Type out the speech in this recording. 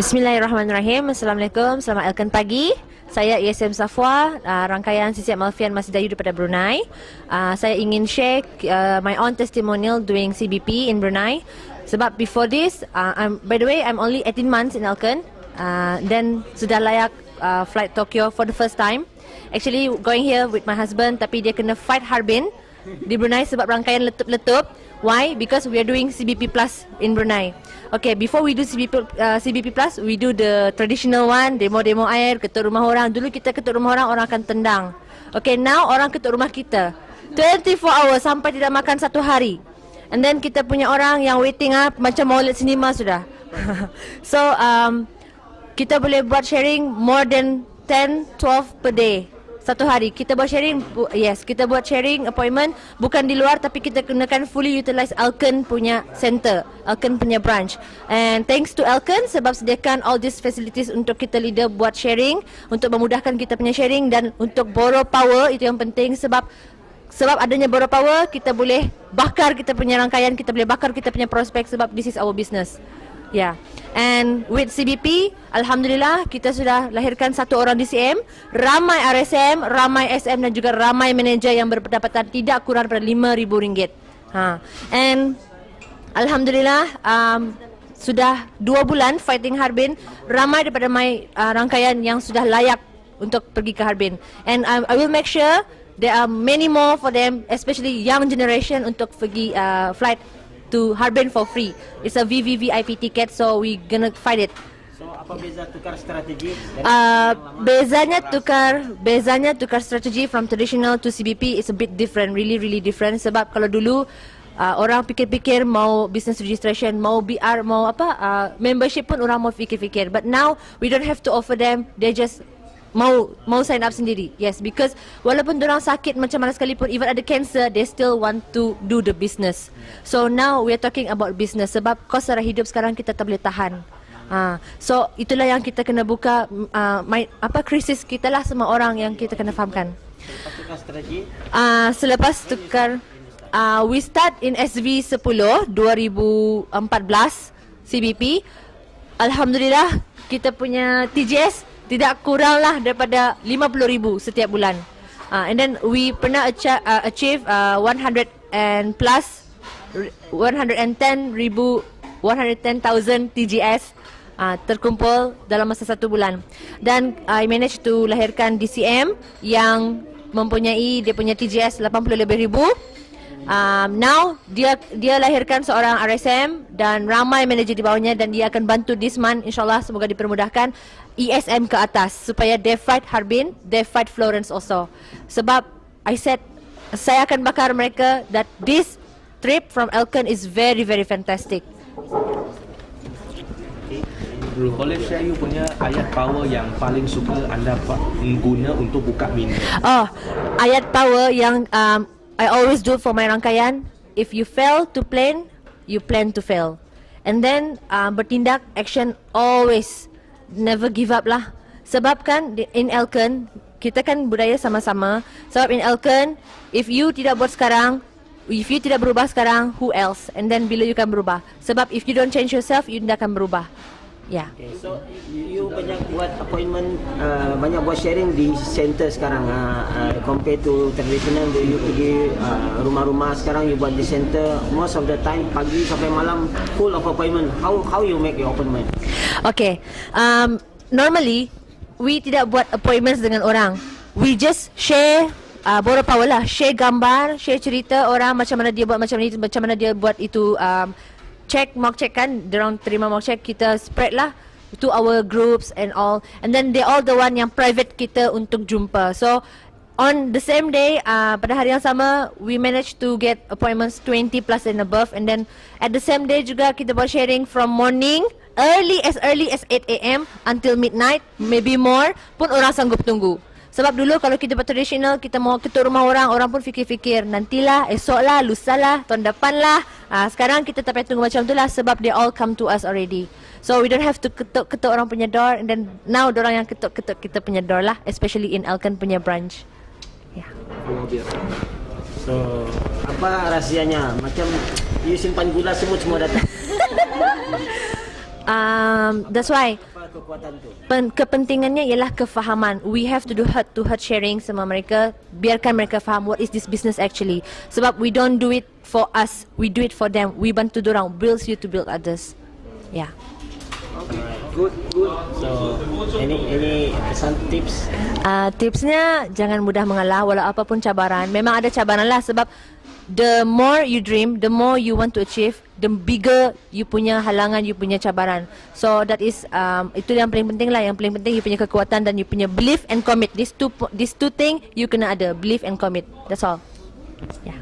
Bismillahirrahmanirrahim. Assalamualaikum. Selamat Elkan pagi. Saya ISM Safwa, rangkaian CCM Alfian Masjid Dayu daripada Brunei. Saya ingin share my own testimonial doing CBP in Brunei. Sebab before this, by the way, I'm only 18 months in Elkan. Then sudah layak flight Tokyo for the first time. Actually going here with my husband, tapi dia kena fight Harbin di Brunei sebab rangkaian letup. Why? Because we are doing CBP Plus in Brunei. Okay, before we do CBP Plus, we do the traditional one, demo air, ketuk rumah orang. Dulu kita ketuk rumah orang, orang akan tendang. Okay, now orang ketuk rumah kita 24 hours sampai tidak makan satu hari. And then kita punya orang yang waiting up macam Maulid Cinema sudah. So, kita boleh buat sharing more than 10-12 per day. Satu hari kita buat sharing, yes, kita buat sharing appointment bukan di luar, tapi kita kenakan fully utilize Elkan punya center, Elkan punya branch. And thanks to Elkan sebab sediakan all these facilities untuk kita leader buat sharing, untuk memudahkan kita punya sharing dan untuk borrow power, itu yang penting sebab adanya borrow power kita boleh bakar kita punya rangkaian, kita boleh bakar kita punya prospek sebab this is our business. Yeah. And with CBP, Alhamdulillah kita sudah lahirkan satu orang DCM, ramai RSM, ramai SM dan juga ramai manager yang berpendapatan tidak kurang daripada RM5,000. And Alhamdulillah sudah 2 bulan fighting Harbin, ramai daripada my rangkaian yang sudah layak untuk pergi ke Harbin. And I will make sure there are many more for them, especially young generation untuk pergi flight to Harbin for free. It's a VVVIP ticket, so we gonna fight it. So apa beza tukar strategi? Bezanya tukar strategi from traditional to CBP is a bit different, really different. Sebab kalau dulu orang fikir-fikir mau business registration, mau BR, mau membership pun orang mau fikir-fikir. But now we don't have to offer them, they just mau sign up sendiri. Yes, because walaupun dorang sakit macam mana sekalipun, even ada cancer, they still want to do the business. So now we are talking about business sebab kos sara hidup sekarang kita tak boleh tahan. So itulah yang kita kena buka krisis kita lah, semua orang yang kita kena fahamkan. Selepas tukar strategi? Selepas tukar we start in SV 10 2014 CBP. Alhamdulillah kita punya TGS tidak kurang lah daripada 50,000 setiap bulan. And then we pernah achieve 110,000 TGS terkumpul dalam masa 1 bulan. Dan I managed to lahirkan DCM yang mempunyai dia punya TGS 80 lebih ribu. Now dia lahirkan seorang RSM dan ramai manager di bawahnya, dan dia akan bantu this month, insyaAllah semoga dipermudahkan ESM ke atas supaya they fight Harbin, they fight Florence also. Sebab I said saya akan bakar mereka that this trip from Elkan is very fantastic. Boleh share you punya ayat power yang paling suka anda guna untuk buka minat? Ayat power yang I always do for my rangkaian. If you fail to plan, you plan to fail. And then bertindak, action always. Never give up lah. Sebab kan in Elkan, kita kan budaya sama-sama. Sebab in Elkan, if you tidak buat sekarang, if you tidak berubah sekarang, who else? And then bila you kan berubah. Sebab if you don't change yourself, you tidak akan berubah. Yeah. Okay, so you banyak buat appointment, banyak buat sharing di center sekarang. Compare to traditional, you pergi rumah-rumah, sekarang you buat di center. Most of the time pagi sampai malam full of appointment. How you make your appointment? Okay, normally we tidak buat appointments dengan orang. We just share borrow power lah, share gambar, share cerita orang macam mana dia buat macam ni, macam mana dia buat itu. Mock check kan, dorang terima mock check, kita spread lah to our groups and all, and then they all the one yang private kita untuk jumpa. So on the same day, pada hari yang sama, we managed to get appointments 20 plus and above, and then at the same day juga kita buat sharing from morning early as 8 AM until midnight, maybe more pun orang sanggup tunggu. Sebab dulu kalau kita buat traditional, kita mau ketuk rumah orang, orang pun fikir-fikir nantilah, esoklah, lusalah, tahun depanlah. Sekarang kita tak payah tunggu macam tu lah sebab they all come to us already. So we don't have to ketuk orang punya door, and then now dorang yang ketuk kita punya door lah, especially in Elkan punya branch. Yeah. So apa rahsianya? Macam you simpan gula semua datang. That's why Apa kekuatan tu? kepentingannya ialah kefahaman. We have to do heart to heart sharing sama mereka. Biarkan mereka faham what is this business actually. Sebab we don't do it for us, we do it for them. We bantu dorang, builds you to build others. Yeah. Good. So, any pesan tips? Tipsnya jangan mudah mengalah walau apapun cabaran. Memang ada cabaran lah sebab the more you dream, the more you want to achieve, the bigger you punya halangan, you punya cabaran. So that is itu yang paling penting lah. Yang paling penting you punya kekuatan dan you punya belief and commit. These two thing you kena ada, belief and commit. That's all. Yeah.